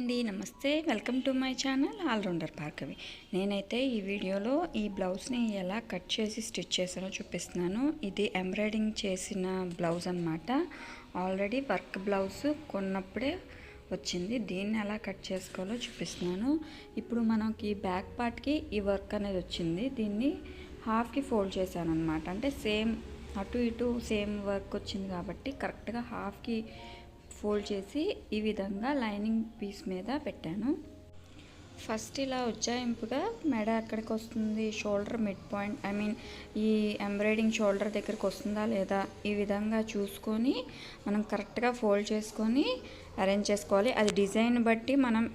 అండి, నమస్తే. Welcome to my channel all rounder Bhargavi. నేనైతే ఈ వీడియోలో ఈ బ్లౌజ్ని ఎలా కట్ చేసి స్టిచ్ చేసానో చూపిస్తున్నాను. ఇది ఎంబ్రాయిడింగ్ చేసిన బ్లౌజ్ అనమాట. ఆల్రెడీ వర్క్ బ్లౌజ్ కొన్నప్పుడే వచ్చింది. దీన్ని ఎలా కట్ చేసుకోవాలో చూపిస్తున్నాను. ఇప్పుడు మనకి బ్యాక్ పార్ట్కి ఈ వర్క్ అనేది వచ్చింది. దీన్ని హాఫ్కి ఫోల్డ్ చేశాను అనమాట. అంటే సేమ్ అటు ఇటు సేమ్ వర్క్ వచ్చింది కాబట్టి కరెక్ట్గా హాఫ్కి ఫోల్డ్ చేసి ఈ విధంగా లైనింగ్ పీస్ మీద పెట్టాను. ఫస్ట్ ఇలా ఉజ్జాయింపుగా మెడ ఎక్కడికి వస్తుంది, షోల్డర్ మిడ్ పాయింట్ ఈ ఎంబ్రాయిడింగ్ షోల్డర్ దగ్గరికి వస్తుందా లేదా ఈ విధంగా చూసుకొని మనం కరెక్ట్గా ఫోల్డ్ చేసుకొని అరేంజ్ చేసుకోవాలి. అది డిజైన్ బట్టి మనం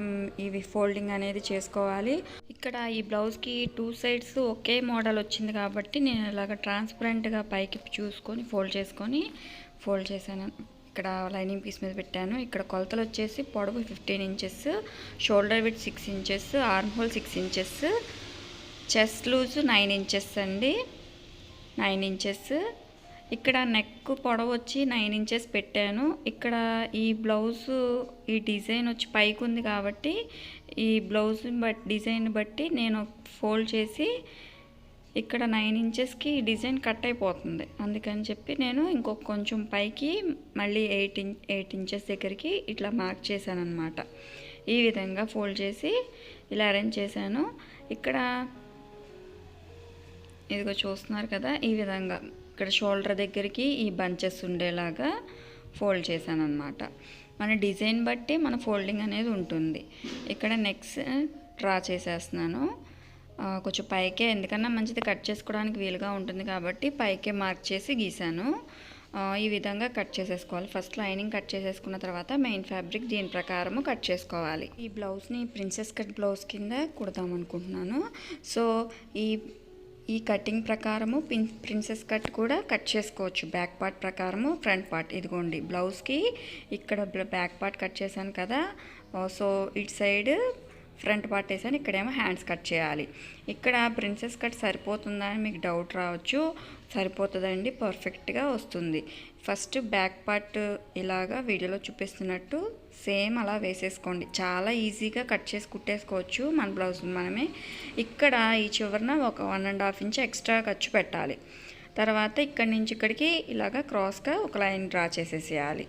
ఇవి ఫోల్డింగ్ అనేది చేసుకోవాలి. ఇక్కడ ఈ బ్లౌజ్కి 2 సైడ్స్ ఒకే మోడల్ వచ్చింది కాబట్టి నేను ఇలాగ ట్రాన్స్పరెంట్గా పైకి చూసుకొని ఫోల్డ్ చేశాను. ఇక్కడ లైనింగ్ పీస్ మీద పెట్టాను. ఇక్కడ కొలతలు వచ్చేసి పొడవు 15 inches, shoulder width 6 inches, arm hole 6 inches, chest loose 9 inches అండి, 9 ఇంచెస్. ఇక్కడ నెక్ పొడవు వచ్చి 9 ఇంచెస్ పెట్టాను. ఇక్కడ ఈ బ్లౌజ్ ఈ డిజైన్ వచ్చి పైకి ఉంది కాబట్టి ఈ బ్లౌజ్ డిజైన్ బట్టి నేను ఫోల్డ్ చేసి ఇక్కడ 9 ఇంచెస్కి డిజైన్ కట్ అయిపోతుంది. అందుకని చెప్పి నేను ఇంకొక కొంచెం పైకి మళ్ళీ 8 ఇంచెస్ దగ్గరికి ఇట్లా మార్క్ చేశాను అనమాట. ఈ విధంగా ఫోల్డ్ చేసి ఇలా అరేంజ్ చేశాను. ఇక్కడ ఇదిగో చూస్తున్నారు కదా, ఈ విధంగా ఇక్కడ షోల్డర్ దగ్గరికి ఈ బంచెస్ ఉండేలాగా ఫోల్డ్ చేశాను అనమాట. మన డిజైన్ బట్టి మన ఫోల్డింగ్ అనేది ఉంటుంది. ఇక్కడ నెక్స్ట్ డ్రా చేసేస్తున్నాను. కొంచెం పైకే, ఎందుకన్నా మంచిది కట్ చేసుకోవడానికి వీలుగా ఉంటుంది కాబట్టి పైకే మార్క్ చేసి గీసాను. ఈ విధంగా కట్ చేసేసుకోవాలి. ఫస్ట్ లైనింగ్ కట్ చేసేసుకున్న తర్వాత మెయిన్ ఫ్యాబ్రిక్ దీని ప్రకారము కట్ చేసుకోవాలి. ఈ బ్లౌజ్ని ప్రిన్సెస్ కట్ బ్లౌజ్ కింద కుడదాం అనుకుంటున్నాను. సో ఈ కటింగ్ ప్రకారము ప్రిన్సెస్ కట్ కూడా కట్ చేసుకోవచ్చు. బ్యాక్ పార్ట్ ప్రకారము ఫ్రంట్ పార్ట్ ఇదిగోండి, బ్లౌజ్కి ఇక్కడ బ్యాక్ పార్ట్ కట్ చేశాను కదా, సో ఇటు సైడ్ ఫ్రంట్ పార్ట్ వేసాను, ఇక్కడేమో హ్యాండ్స్ కట్ చేయాలి. ఇక్కడ ప్రిన్సెస్ కట్ సరిపోతుందా అని మీకు డౌట్ రావచ్చు. సరిపోతుందండి, పర్ఫెక్ట్గా వస్తుంది. ఫస్ట్ బ్యాక్ పార్ట్ ఇలాగా వీడియోలో చూపిస్తున్నట్టు సేమ్ అలా వేసేసుకోండి. చాలా ఈజీగా కట్ చేసి కుట్టేసుకోవచ్చు మన బ్లౌజ్ మనమే. ఇక్కడ ఈ చివరన ఒక 1.5 ఇంచ్ ఎక్స్ట్రా ఖర్చు పెట్టాలి. తర్వాత ఇక్కడి నుంచి ఇక్కడికి ఇలాగా క్రాస్గా ఒక లైన్ డ్రా చేసేసేయాలి.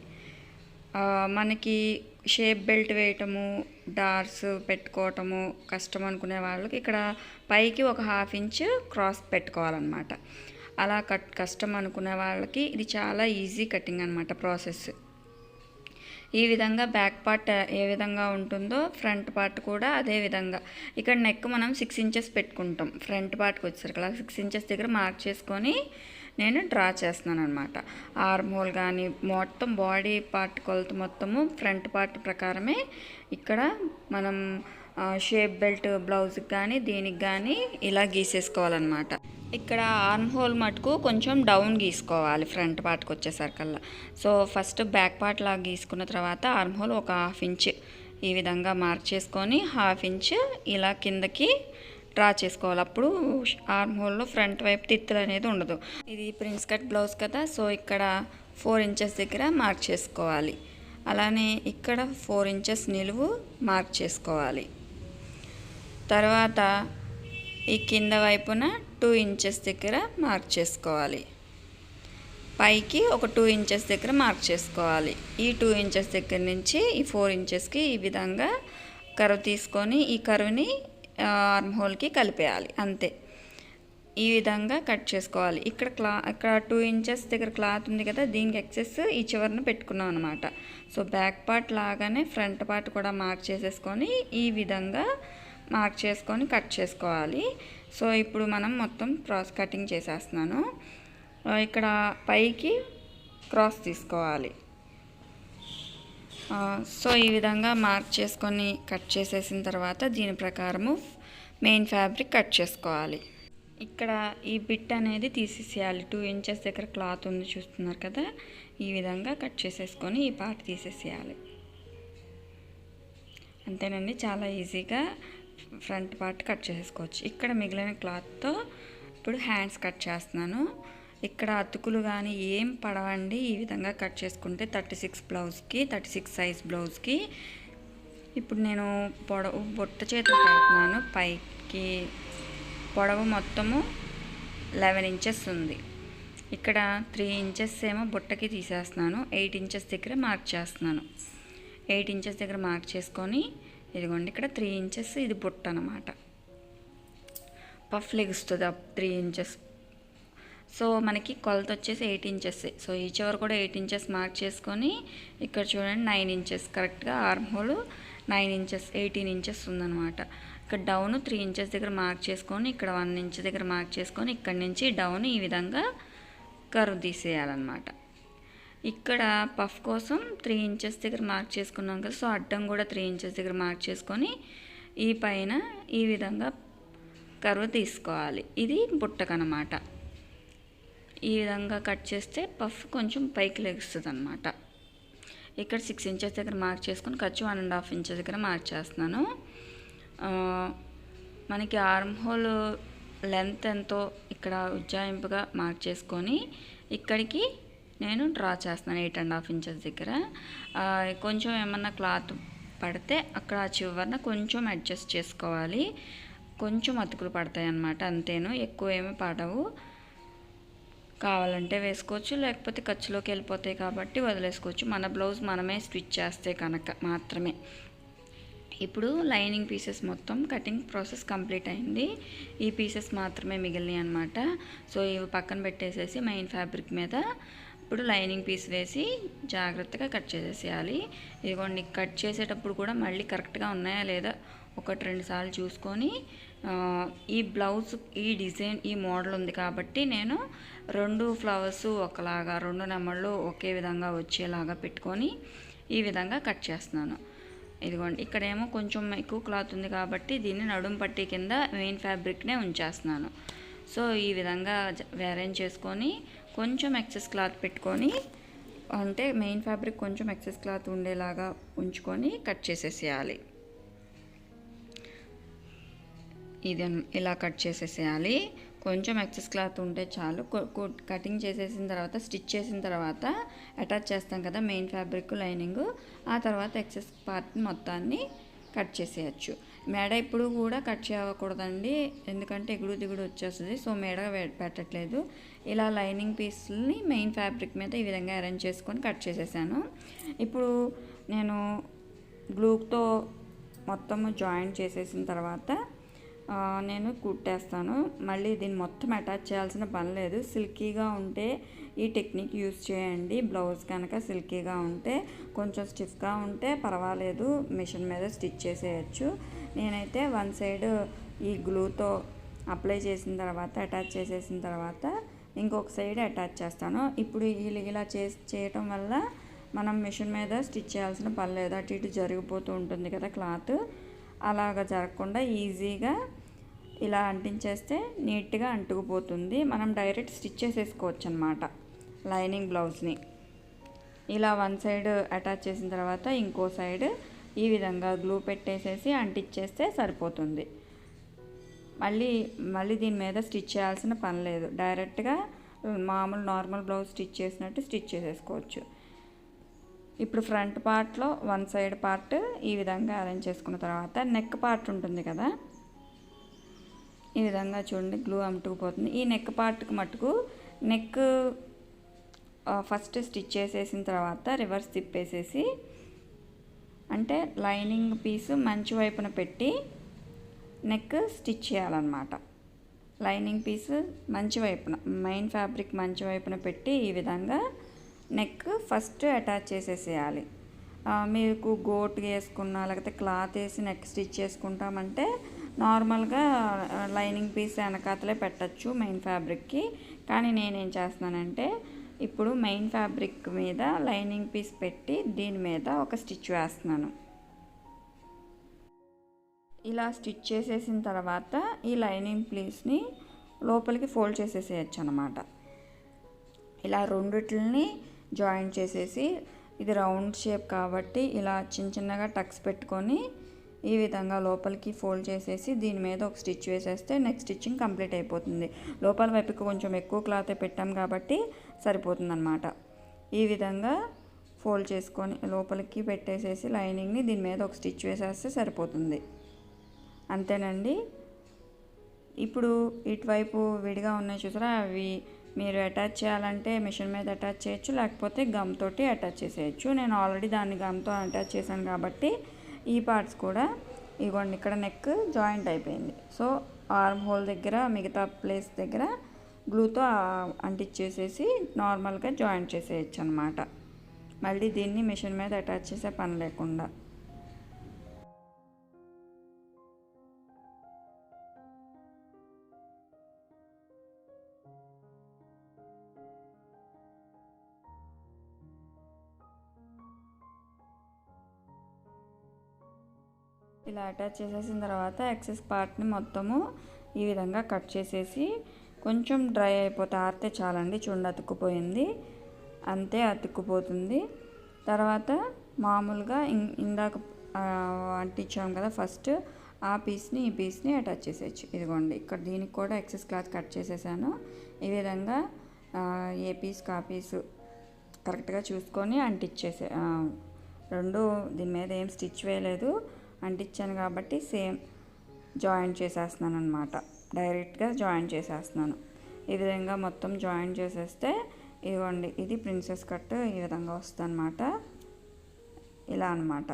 మనకి షేప్ బెల్ట్ వేయటము, డార్స్ పెట్టుకోవటము కష్టం అనుకునే వాళ్ళకి ఇక్కడ పైకి ఒక 1/2 ఇంచ్ క్రాస్ పెట్టుకోవాలన్నమాట. అలా కష్టం అనుకునే వాళ్ళకి ఇది చాలా ఈజీ కటింగ్ అనమాట ప్రాసెస్. ఈ విధంగా బ్యాక్ పార్ట్ ఏ విధంగా ఉంటుందో ఫ్రంట్ పార్ట్ కూడా అదే విధంగా. ఇక్కడ నెక్ మనం 6 ఇంచెస్ పెట్టుకుంటాం. ఫ్రంట్ పార్ట్కి వచ్చేసరికి అలా 6 ఇంచెస్ దగ్గర మార్క్ చేసుకొని నేను డ్రా చేస్తున్నాను అనమాట. ఆర్మ్ హోల్ కానీ మొత్తం బాడీ పార్ట్ కొలత మొత్తము ఫ్రంట్ పార్ట్ ప్రకారమే ఇక్కడ మనం షేప్ బెల్ట్ బ్లౌజ్కి కానీ దీనికి కానీ ఇలా గీసేసుకోవాలన్నమాట. ఇక్కడ ఆర్మ్ హోల్ మటుకు కొంచెం డౌన్ గీసుకోవాలి ఫ్రంట్ పార్ట్కి వచ్చేసరికల్లా. సో ఫస్ట్ బ్యాక్ పార్ట్ లాగా గీసుకున్న తర్వాత ఆర్మ్ హోల్ ఒక 1/2 ఇంచ్ ఈ విధంగా మార్క్ చేసుకొని 1/2 ఇంచ్ ఇలా కిందకి డ్రా చేసుకోవాలి. అప్పుడు ఆర్మ్ హోల్లో ఫ్రంట్ వైపు తిత్తులు అనేది ఉండదు. ఇది ప్రిన్స్ కట్ బ్లౌజ్ కదా, సో ఇక్కడ 4 ఇంచెస్ దగ్గర మార్క్ చేసుకోవాలి. అలానే ఇక్కడ 4 ఇంచెస్ నిలువు మార్క్ చేసుకోవాలి. తర్వాత ఈ కింద వైపున 2 ఇంచెస్ దగ్గర మార్క్ చేసుకోవాలి. పైకి ఒక 2 ఇంచెస్ దగ్గర మార్క్ చేసుకోవాలి. ఈ 2 ఇంచెస్ దగ్గర నుంచి ఈ 4 ఇంచెస్కి ఈ విధంగా కర్వ్ తీసుకొని ఈ కర్వ్ని ఆర్మ్ హోల్కి కలిపేయాలి. అంతే, ఈ విధంగా కట్ చేసుకోవాలి. ఇక్కడ 2 ఇంచెస్ దగ్గర క్లాత్ ఉంది కదా, దీనికి ఎక్సెస్ ఈ చివరన పెట్టుకున్నాం అనమాట. సో బ్యాక్ పార్ట్ లాగానే ఫ్రంట్ పార్ట్ కూడా మార్క్ చేసేసుకొని ఈ విధంగా మార్క్ చేసుకొని కట్ చేసుకోవాలి. సో ఇప్పుడు మనం మొత్తం క్రాస్ కటింగ్ చేసేస్తున్నాను. ఇక్కడ పైకి క్రాస్ తీసుకోవాలి. సో ఈ విధంగా మార్క్ చేసుకొని కట్ చేసేసిన తర్వాత దీని ప్రకారము మెయిన్ ఫ్యాబ్రిక్ కట్ చేసుకోవాలి. ఇక్కడ ఈ బిట్ అనేది తీసేసేయాలి. 2 ఇంచెస్ దగ్గర క్లాత్ ఉంది చూస్తున్నారు కదా, ఈ విధంగా కట్ చేసేసుకొని ఈ పార్ట్ తీసేసేయాలి. అంతేనండి, చాలా ఈజీగా ఫ్రంట్ పార్ట్ కట్ చేసేసుకోవచ్చు. ఇక్కడ మిగిలిన క్లాత్తో ఇప్పుడు హ్యాండ్స్ కట్ చేస్తున్నాను. ఇక్కడ అతుకులు కానీ ఏం పడవండి. ఈ విధంగా కట్ చేసుకుంటే 36 బ్లౌజ్కి 36 సైజ్ బ్లౌజ్కి ఇప్పుడు నేను పొడవు బుట్ట చేతులు పెడుతున్నాను. పైకి పొడవు మొత్తము 11 ఇంచెస్ ఉంది. ఇక్కడ 3 ఇంచెస్ ఏమో బుట్టకి తీసేస్తున్నాను. 8 ఇంచెస్ దగ్గర మార్క్ చేస్తున్నాను. 8 ఇంచెస్ దగ్గర మార్క్ చేసుకొని ఇదిగోండి ఇక్కడ 3 ఇంచెస్ ఇది బుట్ట అన్నమాట. Puff లెగుస్తుంది 3 inches. సో మనకి కొలత వచ్చేసి 8 ఇంచెస్. సో ఈ చివరి కూడా 8 ఇంచెస్ మార్క్ చేసుకొని ఇక్కడ చూడండి 9 ఇంచెస్ కరెక్ట్గా ఆర్మ్ హోల్ 9 ఇంచెస్ 18 ఇంచెస్ ఉందన్నమాట. ఇక్కడ డౌన్ 3 ఇంచెస్ దగ్గర మార్క్ చేసుకొని ఇక్కడ 1 ఇంచ్ దగ్గర మార్క్ చేసుకొని ఇక్కడ నుంచి డౌన్ ఈ విధంగా కర్వ్ తీసేయాలన్నమాట. ఇక్కడ పఫ్ కోసం 3 ఇంచెస్ దగ్గర మార్క్ చేసుకున్నాం కదా. సో అడ్డం కూడా 3 ఇంచెస్ దగ్గర మార్క్ చేసుకొని ఈ పైన ఈ విధంగా కర్వ్ తీసుకోవాలి. ఇది బుట్టకనమాట. ఈ విధంగా కట్ చేస్తే పఫ్ కొంచెం పైకి లెగుస్తుంది అనమాట. ఇక్కడ 6 ఇంచెస్ దగ్గర మార్క్ చేసుకొని ఖర్చు 1.5 ఇంచెస్ దగ్గర మార్క్ చేస్తున్నాను. మనకి ఆర్మ్ హోల్ లెంత్ ఎంతో ఇక్కడ ఉజ్జాయింపుగా మార్క్ చేసుకొని ఇక్కడికి నేను డ్రా చేస్తున్నాను 8.5 ఇంచెస్ దగ్గర. కొంచెం ఏమన్నా క్లాత్ పడితే అక్కడ చివరన కొంచెం అడ్జస్ట్ చేసుకోవాలి. కొంచెం అతుకులు పడతాయి అన్నమాట, అంతేను, ఎక్కువ ఏమీ పడవు. కావాలంటే వేసుకోవచ్చు, లేకపోతే ఖర్చులోకి వెళ్ళిపోతాయి కాబట్టి వదిలేసుకోవచ్చు. మన బ్లౌజ్ మనమే స్టిచ్ చేస్తే కనుక మాత్రమే. ఇప్పుడు లైనింగ్ పీసెస్ మొత్తం కటింగ్ ప్రాసెస్ కంప్లీట్ అయింది. ఈ పీసెస్ మాత్రమే మిగిలినాయి అనమాట. సో ఇవి పక్కన పెట్టేసేసి మెయిన్ ఫ్యాబ్రిక్ మీద ఇప్పుడు లైనింగ్ పీస్ వేసి జాగ్రత్తగా కట్ చేసేసేయాలి. ఇదిగోండి కట్ చేసేటప్పుడు కూడా మళ్ళీ కరెక్ట్గా ఉన్నాయా లేదా 1-2 సార్లు చూసుకొని ఈ బ్లౌజ్ ఈ డిజైన్ ఈ మోడల్ ఉంది కాబట్టి నేను 2 ఫ్లవర్స్ ఒకలాగా 2 నెమళ్ళు ఒకే విధంగా వచ్చేలాగా పెట్టుకొని ఈ విధంగా కట్ చేస్తున్నాను. ఇదిగోండి ఇక్కడేమో కొంచెం ఎక్కువ క్లాత్ ఉంది కాబట్టి దీన్ని నడుం పట్టీ కింద మెయిన్ ఫ్యాబ్రిక్నే ఉంచేస్తున్నాను. సో ఈ విధంగా అరేంజ్ చేసుకొని కొంచెం ఎక్సెస్ క్లాత్ పెట్టుకొని, అంటే మెయిన్ ఫ్యాబ్రిక్ కొంచెం ఎక్సెస్ క్లాత్ ఉండేలాగా ఉంచుకొని కట్ చేసేసేయాలి. ఇది ఇలా కట్ చేసేసేయాలి. కొంచెం ఎక్సెస్ క్లాత్ ఉంటే చాలు. కటింగ్ చేసేసిన తర్వాత స్టిచ్ చేసిన తర్వాత అటాచ్ చేస్తాం కదా మెయిన్ ఫ్యాబ్రిక్ లైనింగ్, ఆ తర్వాత ఎక్సెస్ పార్ట్ మొత్తాన్ని కట్ చేసేయచ్చు. మేడ ఇప్పుడు కూడా కట్ చేయకూడదండి, ఎందుకంటే ఎగుడు దిగుడు వచ్చేస్తుంది. సో మేడ పెట్టట్లేదు. ఇలా లైనింగ్ పీస్ని మెయిన్ ఫ్యాబ్రిక్ మీద ఈ విధంగా అరేంజ్ చేసుకొని కట్ చేసేసాను. ఇప్పుడు నేను గ్లూతో మొత్తము జాయింట్ చేసేసిన తర్వాత నేను కుట్టేస్తాను. మళ్ళీ దీన్ని మొత్తం అటాచ్ చేయాల్సిన పని లేదు. సిల్కీగా ఉంటే ఈ టెక్నిక్ యూజ్ చేయండి. బ్లౌజ్ కనుక సిల్కీగా ఉంటే, కొంచెం స్టిఫ్గా ఉంటే పర్వాలేదు, మిషన్ మీద స్టిచ్ చేసేయచ్చు. నేనైతే 1 సైడ్ ఈ గ్లూతో అప్లై చేసిన తర్వాత అటాచ్ చేసేసిన తర్వాత ఇంకొక సైడ్ అటాచ్ చేస్తాను. ఇప్పుడు ఇలా చేయటం వల్ల మనం మిషన్ మీద స్టిచ్ చేయాల్సిన పని లేదు. అటు ఇటు జరిగిపోతూ ఉంటుంది కదా క్లాత్, అలాగ జరగకుండా ఈజీగా ఇలా అంటించేస్తే నీట్గా అంటుకుపోతుంది. మనం డైరెక్ట్ స్టిచ్ చేసేసుకోవచ్చు అన్నమాట లైనింగ్ బ్లౌజ్ని. ఇలా 1 సైడ్ అటాచ్ చేసిన తర్వాత ఇంకో సైడ్ ఈ విధంగా గ్లూ పెట్టేసేసి అంటించేస్తే సరిపోతుంది. మళ్ళీ దీని మీద స్టిచ్ చేయాల్సిన పని లేదు. డైరెక్ట్గా మామూలు నార్మల్ బ్లౌజ్ స్టిచ్ చేసినట్టు స్టిచ్ చేసేసుకోవచ్చు. ఇప్పుడు ఫ్రంట్ పార్ట్లో 1 సైడ్ పార్ట్ ఈ విధంగా అరేంజ్ చేసుకున్న తర్వాత నెక్ పార్ట్ ఉంటుంది కదా, ఈ విధంగా చూడండి గ్లూ అంటుకుపోతుంది. ఈ నెక్ పార్ట్కి మటుకు నెక్ ఫస్ట్ స్టిచ్ చేసేసిన తర్వాత రివర్స్ తిప్పేసేసి, అంటే లైనింగ్ పీసు మంచి వైపున పెట్టి నెక్ స్టిచ్ చేయాలన్నమాట. లైనింగ్ పీసు మంచి వైపున, మెయిన్ ఫ్యాబ్రిక్ మంచి వైపున పెట్టి ఈ విధంగా నెక్ ఫస్ట్ అటాచ్ చేసేసేయాలి. మీకు గోట్ వేసుకున్నా లేకపోతే క్లాత్ వేసి నెక్ స్టిచ్ చేసుకుంటామంటే నార్మల్గా లైనింగ్ పీస్ వెనకాతలే పెట్టచ్చు మెయిన్ ఫ్యాబ్రిక్కి. కానీ నేనేం చేస్తున్నానంటే ఇప్పుడు మెయిన్ ఫ్యాబ్రిక్ మీద లైనింగ్ పీస్ పెట్టి దీని మీద ఒక స్టిచ్ వేస్తున్నాను. ఇలా స్టిచ్ చేసేసిన తర్వాత ఈ లైనింగ్ పీస్ని లోపలికి ఫోల్డ్ చేసేసేయచ్చు అన్నమాట. ఇలా రెండిటిని జాయింట్ చేసేసి, ఇది రౌండ్ షేప్ కాబట్టి ఇలా చిన్నగా టక్స్ పెట్టుకొని ఈ విధంగా లోపలికి ఫోల్డ్ చేసేసి దీని మీద ఒక స్టిచ్ వేసేస్తే నెక్స్ట్ స్టిచ్చింగ్ కంప్లీట్ అయిపోతుంది. లోపల వైపుకి కొంచెం ఎక్కువ క్లాత్ పెట్టాం కాబట్టి సరిపోతుంది అన్నమాట. ఈ విధంగా ఫోల్డ్ చేసుకొని లోపలికి పెట్టేసేసి లైనింగ్ని దీని మీద ఒక స్టిచ్ వేసేస్తే సరిపోతుంది. అంతేనండి. ఇప్పుడు ఇటువైపు విడిగా ఉన్నాయి చూసారా, అవి మీరు అటాచ్ చేయాలంటే మిషన్ మీద అటాచ్ చేయొచ్చు, లేకపోతే గమ్ తోటి అటాచ్ చేసేయచ్చు. నేను ఆల్రెడీ దాన్ని గమ్తో అటాచ్ చేశాను కాబట్టి ఈ పార్ట్స్ కూడా ఇదిగోండి ఇక్కడ నెక్ జాయింట్ అయిపోయింది. సో ఆర్మ్ హోల్ దగ్గర మిగతా ప్లేస్ దగ్గర గ్లూతో అంటించేసేసి నార్మల్గా జాయింట్ చేసేయచ్చు అనమాట. మళ్ళీ దీన్ని మిషన్ మీద అటాచ్ చేసే పని లేకుండా. ఇలా అటాచ్ చేసేసిన తర్వాత ఎక్సెస్ పార్ట్ని మొత్తము ఈ విధంగా కట్ చేసేసి కొంచెం డ్రై అయిపోతే ఆరితే చాలండి. చూడండి అతుక్కుపోయింది, అంతే అతుక్కుపోతుంది. తర్వాత మామూలుగా ఇందాక అంటించాం కదా ఫస్ట్, ఆ పీస్ని ఈ పీస్ని అటాచ్ చేసేయచ్చు. ఇదిగోండి ఇక్కడ దీనికి కూడా ఎక్సెస్ క్లాత్ కట్ చేసేసాను. ఈ విధంగా ఏ పీస్కి ఆ పీసు కరెక్ట్గా చూసుకొని అంటించేసే, రెండు దీని మీద ఏం స్టిచ్ వేయలేదు, అంటించాను కాబట్టి సేమ్ జాయింట్ చేసేస్తున్నాను అనమాట. డైరెక్ట్గా జాయింట్ చేసేస్తున్నాను. ఈ విధంగా మొత్తం జాయింట్ చేసేస్తే ఇదిగోండి ఇది ప్రిన్సెస్ కట్ ఈ విధంగా వస్తుంది అనమాట. ఇలా అనమాట.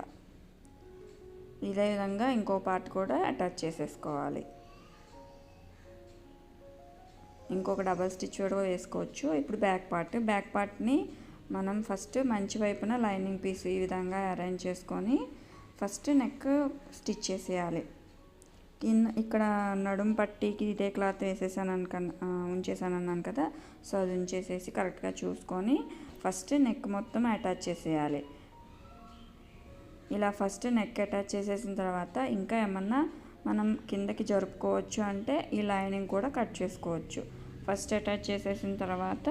ఇదే విధంగా ఇంకో పార్ట్ కూడా అటాచ్ చేసేసుకోవాలి. ఇంకొక డబల్ స్టిచ్ కూడా వేసుకోవచ్చు. ఇప్పుడు బ్యాక్ పార్ట్ని మనం ఫస్ట్ మంచి వైపున లైనింగ్ పీస్ ఈ విధంగా అరేంజ్ చేసుకొని ఫస్ట్ నెక్ స్టిచ్ చేసేయాలి. ఇక్కడ నడుం పట్టీకి ఇదే క్లాత్ వేసేసాను ఉంచేసాను అన్నాను కదా, సో అది ఉంచేసేసి కరెక్ట్గా చూసుకొని ఫస్ట్ నెక్ మొత్తం అటాచ్ చేసేయాలి. ఇలా ఫస్ట్ నెక్ అటాచ్ చేసేసిన తర్వాత ఇంకా ఏమన్నా మనం కిందకి జరుపుకోవచ్చు అంటే ఈ లైనింగ్ కూడా కట్ చేసుకోవచ్చు. ఫస్ట్ అటాచ్ చేసేసిన తర్వాత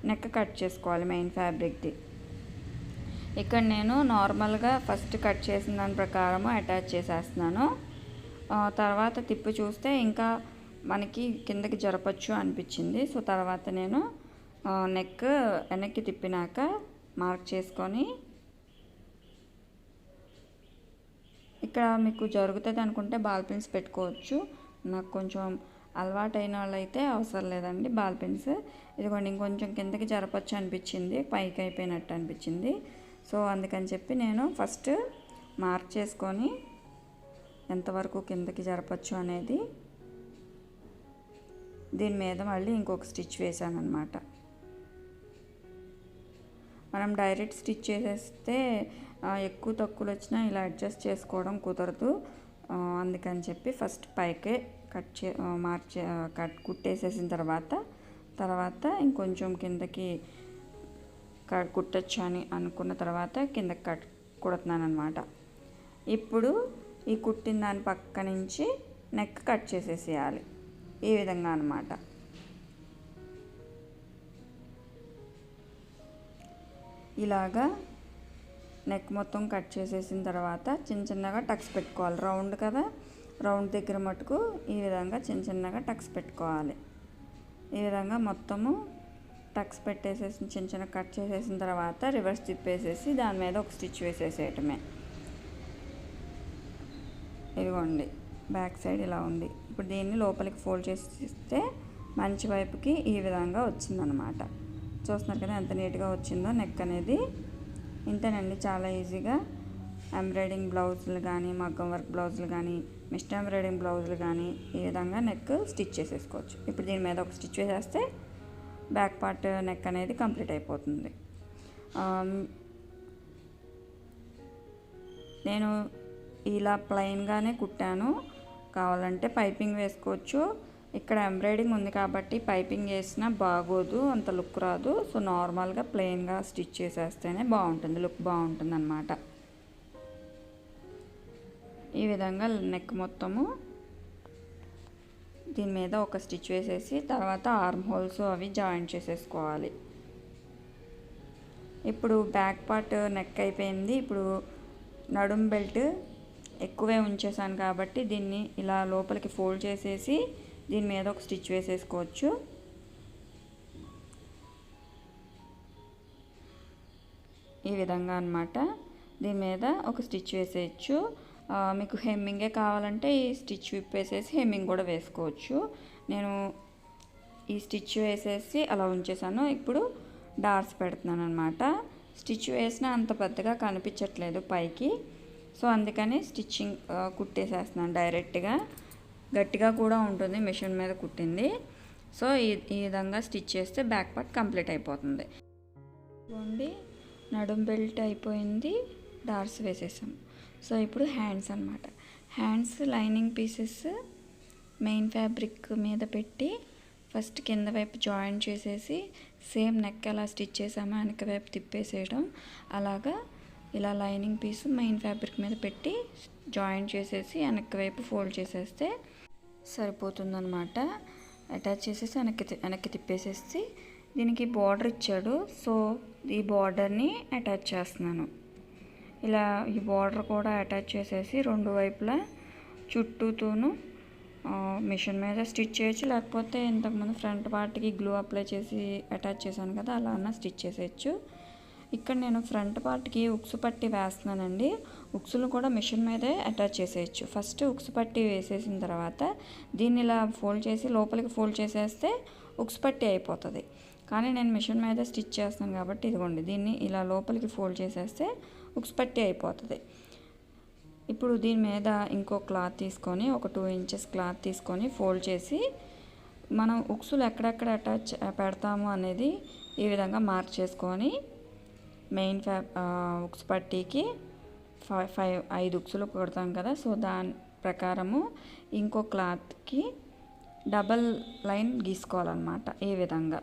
నెక్ కట్ చేసుకోవాలి మెయిన్ ఫ్యాబ్రిక్ది. ఇక్కడ నేను నార్మల్గా ఫస్ట్ కట్ చేసిన దాని ప్రకారము అటాచ్ చేసేస్తున్నాను. తర్వాత తిప్పి చూస్తే ఇంకా మనకి కిందకి జరపచ్చు అనిపించింది. సో తర్వాత నేను నెక్ వెనక్కి తిప్పినాక మార్క్ చేసుకొని ఇక్కడ మీకు జరుగుతుంది అనుకుంటే బాల్ పిన్స్ పెట్టుకోవచ్చు. నాకు కొంచెం అలవాటైన వాళ్ళైతే అవసరం లేదండి బాల్ పిన్స్. ఇదిగోండి ఇంకొంచెం కిందకి జరపచ్చు అనిపించింది, పైకి అయిపోయినట్టు అనిపించింది. సో అందుకని చెప్పి నేను ఫస్ట్ మార్క్ చేసుకొని ఎంతవరకు కిందకి జరపచ్చు అనేది దీని మీద మళ్ళీ ఇంకొక స్టిచ్ వేసాను అనమాట. మనం డైరెక్ట్ స్టిచ్ చేసేస్తే ఎక్కువ తక్కువలు వచ్చినా ఇలా అడ్జస్ట్ చేసుకోవడం కుదరదు. అందుకని చెప్పి ఫస్ట్ పైకే కుట్టేసేసిన తర్వాత ఇంకొంచెం కిందకి కుట్టచ్చు అని అనుకున్న తర్వాత కిందకి కుడుతున్నాను అనమాట. ఇప్పుడు ఈ కుట్టిన దాని పక్క నుంచి నెక్ కట్ చేసేసేయాలి ఈ విధంగా అనమాట. ఇలాగా నెక్ మొత్తం కట్ చేసేసిన తర్వాత చిన్నగా టక్స్ పెట్టుకోవాలి. రౌండ్ కదా, రౌండ్ దగ్గర మటుకు ఈ విధంగా చిన్నగా టక్స్ పెట్టుకోవాలి. ఈ విధంగా మొత్తము టక్స్ పెట్టేసేసి చిన్న కట్ చేసేసిన తర్వాత రివర్స్ తిప్పేసేసి దాని మీద ఒక స్టిచ్ వేసేసేయటమే. ఇదిగోండి బ్యాక్ సైడ్ ఇలా ఉంది. ఇప్పుడు దీన్ని లోపలికి ఫోల్డ్ చేస్తే మంచి వైపుకి ఈ విధంగా వచ్చిందనమాట. చూస్తున్నారు కదా ఎంత నీట్గా వచ్చిందో నెక్ అనేది. ఇంతేనండి, చాలా ఈజీగా ఎంబ్రాయిడింగ్ బ్లౌజులు కానీ, మగ్గం వర్క్ బ్లౌజులు కానీ, మిషన్ ఎంబ్రాయిడింగ్ బ్లౌజులు కానీ ఈ విధంగా నెక్ స్టిచ్ చేసేసుకోవచ్చు. ఇప్పుడు దీని మీద ఒక స్టిచ్ వేసేస్తే బ్యాక్ పార్ట్ నెక్ అనేది కంప్లీట్ అయిపోతుంది. నేను ఇలా ప్లెయిన్గానే కుట్టాను, కావాలంటే పైపింగ్ వేసుకోవచ్చు. ఇక్కడ ఎంబ్రాయిడింగ్ ఉంది కాబట్టి పైపింగ్ వేసినా బాగోదు, అంత లుక్ రాదు. సో నార్మల్గా ప్లెయిన్గా స్టిచ్ చేసేస్తేనే బాగుంటుంది, లుక్ బాగుంటుంది అన్నమాట. ఈ విధంగా నెక్ మొత్తము దీని మీద ఒక స్టిచ్ వేసేసి తర్వాత ఆర్మ్ హోల్స్ అవి జాయింట్ చేసేసుకోవాలి. ఇప్పుడు బ్యాక్ పార్ట్ నెక్ అయిపోయింది. ఇప్పుడు నడుం బెల్ట్ ఎక్కువే ఉంచేసాను కాబట్టి దీన్ని ఇలా లోపలికి ఫోల్డ్ చేసేసి దీని మీద ఒక స్టిచ్ వేసేసుకోవచ్చు. ఈ విధంగా అన్నమాట. దీని మీద ఒక స్టిచ్ వేసేయచ్చు. మీకు హెమ్మింగే కావాలంటే ఈ స్టిచ్ విప్పేసేసి హెమ్మింగ్ కూడా వేసుకోవచ్చు. నేను ఈ స్టిచ్ వేసేసి అలా ఉంచేసాను. ఇప్పుడు డార్స్ పెడుతున్నాను అనమాట. స్టిచ్ వేసినా అంత పెద్దగా కనిపించట్లేదు పైకి, సో అందుకని స్టిచ్చింగ్ కుట్టేసేస్తున్నాను డైరెక్ట్గా. గట్టిగా కూడా ఉంటుంది మిషన్ మీద కుట్టింది. సో ఈ విధంగా స్టిచ్ చేస్తే బ్యాక్ పార్ట్ కంప్లీట్ అయిపోతుంది. ఇదిగోండి, నడుం బెల్ట్ అయిపోయింది, డార్స్ వేసేసాం. సో ఇప్పుడు హ్యాండ్స్ అనమాట. Hands lining pieces main fabric మీద పెట్టి ఫస్ట్ కింద వైపు జాయిన్ చేసేసి సేమ్ నెక్ ఎలా స్టిచ్ చేసామో వెనక వైపు తిప్పేసేయడం. అలాగా ఇలా లైనింగ్ పీస్ మెయిన్ ఫ్యాబ్రిక్ మీద పెట్టి జాయిన్ చేసేసి వెనక వైపు ఫోల్డ్ చేసేస్తే సరిపోతుందన్నమాట. అటాచ్ చేసేసి వెనక్కి తిప్పేసేసి దీనికి బార్డర్ ఇచ్చాడు. సో ఈ బార్డర్ని అటాచ్ చేస్తున్నాను. ఇలా ఈ బార్డర్ కూడా అటాచ్ చేసేసి రెండు వైపులా చుట్టూతోనూ మిషన్ మీద స్టిచ్ చేయొచ్చు, లేకపోతే ఇంతకుముందు ఫ్రంట్ పార్ట్కి గ్లూ అప్లై చేసి అటాచ్ చేశాను కదా, అలా అన్న స్టిచ్ చేసేయచ్చు. ఇక్కడ నేను ఫ్రంట్ పార్ట్కి ఉక్సు పట్టి వేస్తున్నానండి. ఉక్సులు కూడా మిషన్ మీదే అటాచ్ చేసేయచ్చు. ఫస్ట్ ఉక్సు పట్టి వేసేసిన తర్వాత దీన్ని ఇలా ఫోల్డ్ చేసి లోపలికి ఫోల్డ్ చేసేస్తే ఉక్సు పట్టి అయిపోతుంది. కానీ నేను మిషన్ మీద స్టిచ్ చేస్తాను కాబట్టి ఇదిగోండి, దీన్ని ఇలా లోపలికి ఫోల్డ్ చేసేస్తే ఉక్సు పట్టి అయిపోతుంది. ఇప్పుడు దీని మీద ఇంకో క్లాత్ తీసుకొని ఒక 2 ఇంచెస్ క్లాత్ తీసుకొని ఫోల్డ్ చేసి మనం ఉక్సులు ఎక్కడెక్కడ అటాచ్ పెడతాము అనేది ఈ విధంగా మార్క్ చేసుకొని మెయిన్ ఉక్సు పట్టీకి 5 ఉక్సులు కొడతాం కదా, సో దాని ప్రకారము ఇంకో క్లాత్కి డబల్ లైన్ గీసుకోవాలన్నమాట. ఈ విధంగా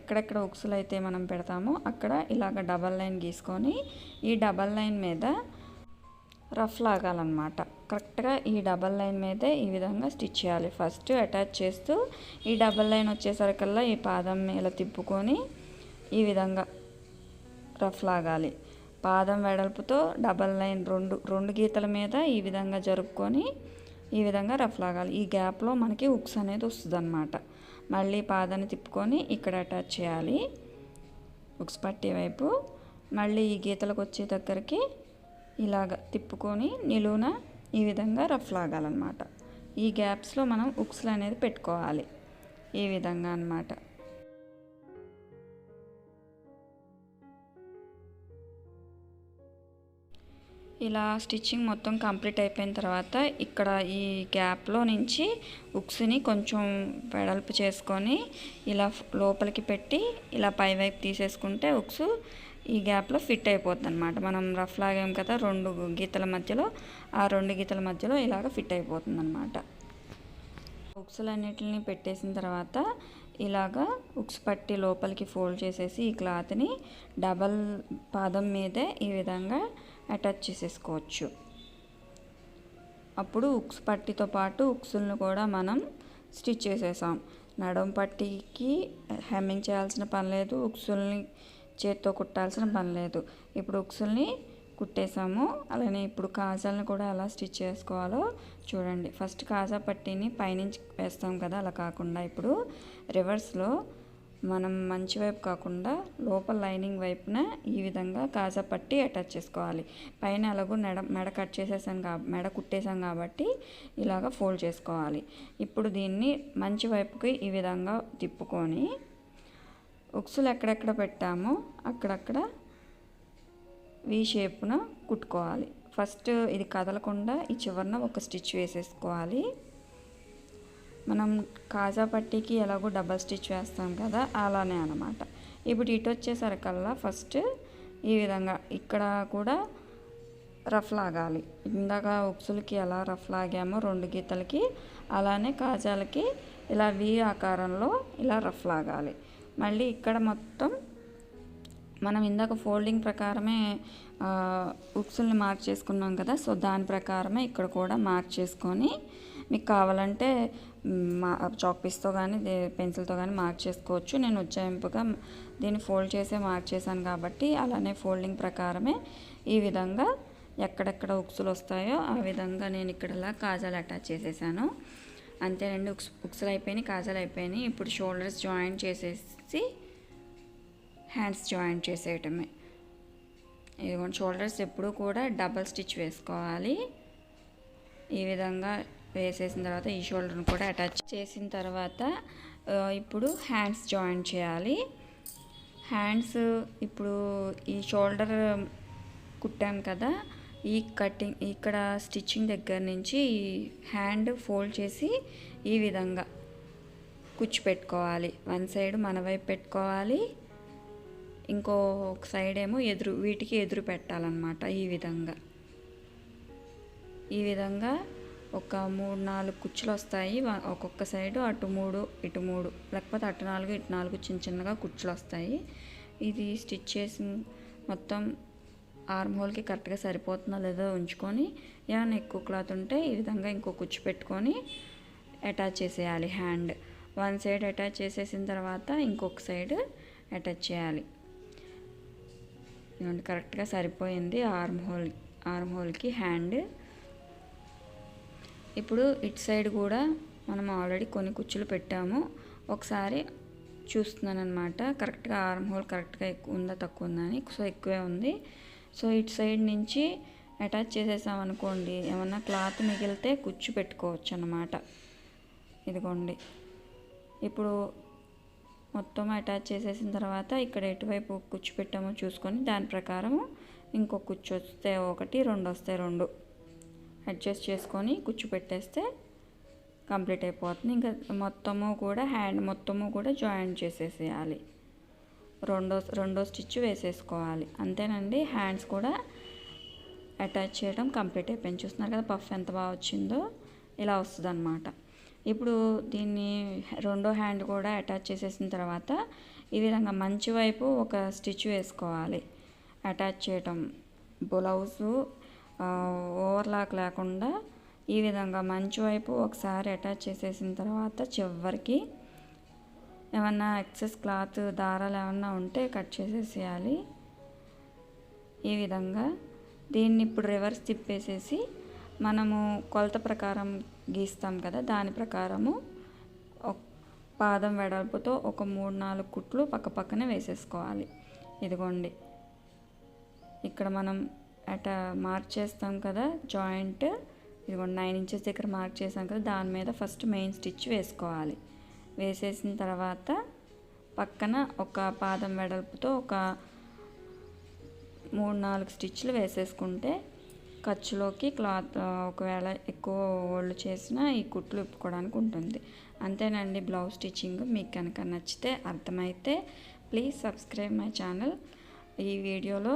ఎక్కడెక్కడ ఉక్సులు అయితే మనం పెడతామో అక్కడ ఇలాగ డబల్ లైన్ గీసుకొని ఈ డబల్ లైన్ మీద రఫ్ లాగాలన్నమాట. కరెక్ట్గా ఈ డబల్ లైన్ మీదే ఈ విధంగా స్టిచ్ చేయాలి. ఫస్ట్ అటాచ్ చేస్తూ ఈ డబల్ లైన్ వచ్చేసరికల్లా ఈ పాదం మీద తిప్పుకొని ఈ విధంగా రఫ్ లాగాలి. పాదం వెడల్పుతో డబల్ లైన్ రెండు గీతల మీద ఈ విధంగా జరుపుకొని ఈ విధంగా రఫ్ లాగాలి. ఈ గ్యాప్లో మనకి ఉక్స్ అనేది వస్తుంది అన్నమాట. మళ్ళీ పాదాన్ని తిప్పుకొని ఇక్కడ అటాచ్ చేయాలి ఉక్స్ పట్టీ వైపు. మళ్ళీ ఈ గీతలకు వచ్చే దగ్గరికి ఇలాగ తిప్పుకొని నిలువున ఈ విధంగా రఫ్ లాగాలన్నమాట. ఈ గ్యాప్స్లో మనం ఉక్స్లు అనేది పెట్టుకోవాలి ఈ విధంగా అన్నమాట. ఇలా స్టిచ్చింగ్ మొత్తం కంప్లీట్ అయిపోయిన తర్వాత ఇక్కడ ఈ గ్యాప్లో నుంచి ఉక్స్ని కొంచెం వెడల్పు చేసుకొని ఇలా లోపలికి పెట్టి ఇలా పైవైపు తీసేసుకుంటే ఉక్స్ ఈ గ్యాప్లో ఫిట్ అయిపోతుంది అనమాట. మనం రఫ్ లాగాం కదా 2 గీతల మధ్యలో, ఆ 2 గీతల మధ్యలో ఇలాగ ఫిట్ అయిపోతుంది అనమాట. ఉక్సులన్నిటిని పెట్టేసిన తర్వాత ఇలాగా ఉక్స్ పట్టి లోపలికి ఫోల్డ్ చేసేసి ఈ క్లాత్ని డబల్ పాదం మీదే ఈ విధంగా అటాచ్ చేసేసుకోవచ్చు. అప్పుడు ఉక్స్ పట్టితో పాటు ఉక్సులను కూడా మనం స్టిచ్ చేసేసాం. నడుం పట్టీకి హెమ్మింగ్ చేయాల్సిన పని లేదు, ఉక్సుల్ని చేత్తో కుట్టాల్సిన పని లేదు. ఇప్పుడు ఉక్సుల్ని కుట్టేసాము. అలానే ఇప్పుడు కాజాలను కూడా ఎలా స్టిచ్ చేసుకోవాలో చూడండి. ఫస్ట్ కాజా పట్టీని పైనుంచి వేస్తాం కదా, అలా కాకుండా ఇప్పుడు రివర్స్లో మనం మంచి వైపు కాకుండా లోపల లైనింగ్ వైపున ఈ విధంగా కాజా పట్టి అటాచ్ చేసుకోవాలి. పైన అలాగూ మెడ కట్ చేసేసాను మెడ కుట్టేసాం కాబట్టి ఇలాగ ఫోల్డ్ చేసుకోవాలి. ఇప్పుడు దీన్ని మంచి వైపుకి ఈ విధంగా తిప్పుకొని ఉక్సులు ఎక్కడెక్కడ పెట్టామో అక్కడక్కడ వీ షేప్న కుట్టుకోవాలి. ఫస్ట్ ఇది కదలకుండా ఈ చివరన ఒక స్టిచ్ వేసేసుకోవాలి. మనం కాజా పట్టీకి ఎలాగో డబల్ స్టిచ్ వేస్తాం కదా, అలానే అన్నమాట. ఇప్పుడు ఇటు వచ్చేసరికల్లా ఫస్ట్ ఈ విధంగా ఇక్కడ కూడా రఫ్ లాగాలి. ఇందాక ఉక్సులకి ఎలా రఫ్ లాగామో 2 గీతలకి, అలానే కాజాలకి ఇలా వీ ఆకారంలో ఇలా రఫ్ లాగాలి. మళ్ళీ ఇక్కడ మొత్తం మనం ఇందాక ఫోల్డింగ్ ప్రకారమే ఉక్సుల్ని మార్క్ చేసుకున్నాం కదా, సో దాని ప్రకారమే ఇక్కడ కూడా మార్క్ చేసుకొని మీకు కావాలంటే చాక్ పీస్తో కానీ పెన్సిల్తో కానీ మార్క్ చేసుకోవచ్చు. నేను ఉజ్జాయింపుగా దీన్ని ఫోల్డ్ చేసే మార్క్ చేశాను కాబట్టి అలానే ఫోల్డింగ్ ప్రకారమే ఈ విధంగా ఎక్కడెక్కడ ఉక్సులు వస్తాయో ఆ విధంగా నేను ఇక్కడలా కాజాలు అటాచ్ చేసేసాను. అంతేనండి, ఉక్సులు అయిపోయినాయి, కాజాలు అయిపోయినాయి. ఇప్పుడు షోల్డర్స్ జాయింట్ చేసేసి హ్యాండ్స్ జాయింట్ చేసేయటమే. ఇదిగోండి షోల్డర్స్ ఎప్పుడు కూడా డబల్ స్టిచ్ వేసుకోవాలి. ఈ విధంగా వేసేసిన తర్వాత ఈ షోల్డర్ని కూడా అటాచ్ చేసిన తర్వాత ఇప్పుడు హ్యాండ్స్ జాయిన్ చేయాలి. హ్యాండ్స్ ఇప్పుడు ఈ షోల్డర్ కుట్టాం కదా, ఈ కటింగ్ ఇక్కడ స్టిచ్చింగ్ దగ్గర నుంచి ఈ హ్యాండ్ ఫోల్డ్ చేసి ఈ విధంగా కుచ్చు పెట్టుకోవాలి. వన్ సైడ్ మన వైపు పెట్టుకోవాలి, ఇంకో సైడ్ ఏమో వీటికి ఎదురు పెట్టాలన్నమాట. ఈ విధంగా ఒక 3-4 కుచ్చులు వస్తాయి ఒక్కొక్క సైడు. అటు 3 ఇటు 3, లేకపోతే అటు 4 ఇటు 4 చిన్నగా కుచ్చులు వస్తాయి. ఇది స్టిచ్ చేసి మొత్తం ఆర్మ్ హోల్కి కరెక్ట్గా సరిపోతుందో లేదో ఉంచుకొని, ఏమైనా ఎక్కువ క్లాత్ ఉంటే ఈ విధంగా ఇంకో కుచ్చు పెట్టుకొని అటాచ్ చేసేయాలి. హ్యాండ్ వన్ సైడ్ అటాచ్ చేసేసిన తర్వాత ఇంకొక సైడ్ అటాచ్ చేయాలి. కరెక్ట్గా సరిపోయింది ఆర్మ్ హోల్కి హ్యాండ్. ఇప్పుడు ఇటు సైడ్ కూడా మనం ఆల్రెడీ కొన్ని కుచ్చులు పెట్టాము. ఒకసారి చూస్తున్నాను అనమాట, కరెక్ట్గా ఆర్మ్ హోల్ కరెక్ట్గా ఎక్కువ ఉందా తక్కువ ఉందా అని. సో ఎక్కువే ఉంది. సో ఇటు సైడ్ నుంచి అటాచ్ చేసేసాం అనుకోండి, ఏమన్నా క్లాత్ మిగిలితే కుచ్చు పెట్టుకోవచ్చు అన్నమాట. ఇదిగోండి, ఇప్పుడు మొత్తం అటాచ్ చేసేసిన తర్వాత ఇక్కడ ఎటువైపు కుచ్చు పెట్టామో చూసుకొని దాని ప్రకారం ఇంకో కుచ్చు వస్తే 1, 2 వస్తే 2 అడ్జస్ట్ చేసుకొని కుచ్చు పెట్టేస్తే కంప్లీట్ అయిపోతుంది. ఇంకా మొత్తము కూడా హ్యాండ్ మొత్తము కూడా జాయిన్ చేసేసేయాలి. రెండో స్టిచ్ వేసేసుకోవాలి. అంతేనండి, హ్యాండ్స్ కూడా అటాచ్ చేయడం కంప్లీట్ అయిపోయింది. చూస్తున్నారు కదా పఫ్ ఎంత బాగా వచ్చిందో, ఇలా వస్తుంది అన్నమాట. ఇప్పుడు దీన్ని రెండో హ్యాండ్ కూడా అటాచ్ చేసేసిన తర్వాత ఈ విధంగా మంచి వైపు ఒక స్టిచ్ వేసుకోవాలి. అటాచ్ చేయటం బ్లౌజు ఓవర్లాక్ లేకుండా ఈ విధంగా మంచి వైపు ఒకసారి అటాచ్ చేసేసిన తర్వాత చివరికి ఏమన్నా ఎక్సెస్ క్లాత్ దారాలు ఏమన్నా ఉంటే కట్ చేసేసేయాలి. ఈ విధంగా దీన్ని ఇప్పుడు రివర్స్ తిప్పేసేసి మనము కొలత ప్రకారం గీస్తాం కదా, దాని ప్రకారము పాదం వెడల్పుతో ఒక 3-4 కుట్లు పక్కనే వేసేసుకోవాలి. ఇదిగోండి, ఇక్కడ మనం మార్క్ చేస్తాం కదా జాయింట్, ఇదిగోండి 9 ఇంచెస్ దగ్గర మార్క్ చేసాం కదా, దాని మీద ఫస్ట్ మెయిన్ స్టిచ్ వేసుకోవాలి. వేసేసిన తర్వాత పక్కన ఒక పాదం వెడల్పుతో ఒక 3-4 స్టిచ్లు వేసేసుకుంటే ఖర్చులోకి క్లాత్ ఒకవేళ ఎక్కువ ఓల్డ్ చేసినా ఈ కుట్లు ఇప్పుకోవడానికి ఉంటుంది. అంతేనండి బ్లౌజ్ స్టిచ్చింగ్. మీకు కనుక నచ్చితే అర్థమైతే ప్లీజ్ సబ్స్క్రైబ్ మై ఛానల్. ఈ వీడియోలో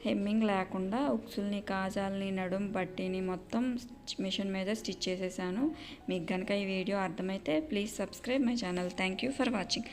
హెమ్మింగ్ లేకుండా ఉక్సుల్ని, కాజాల్ని, నడుం పట్టీని మొత్తం మిషన్ మీద స్టిచ్ చేసేసాను. మీకు కనుక ఈ వీడియో అర్థమైతే please subscribe my channel. Thank you for watching.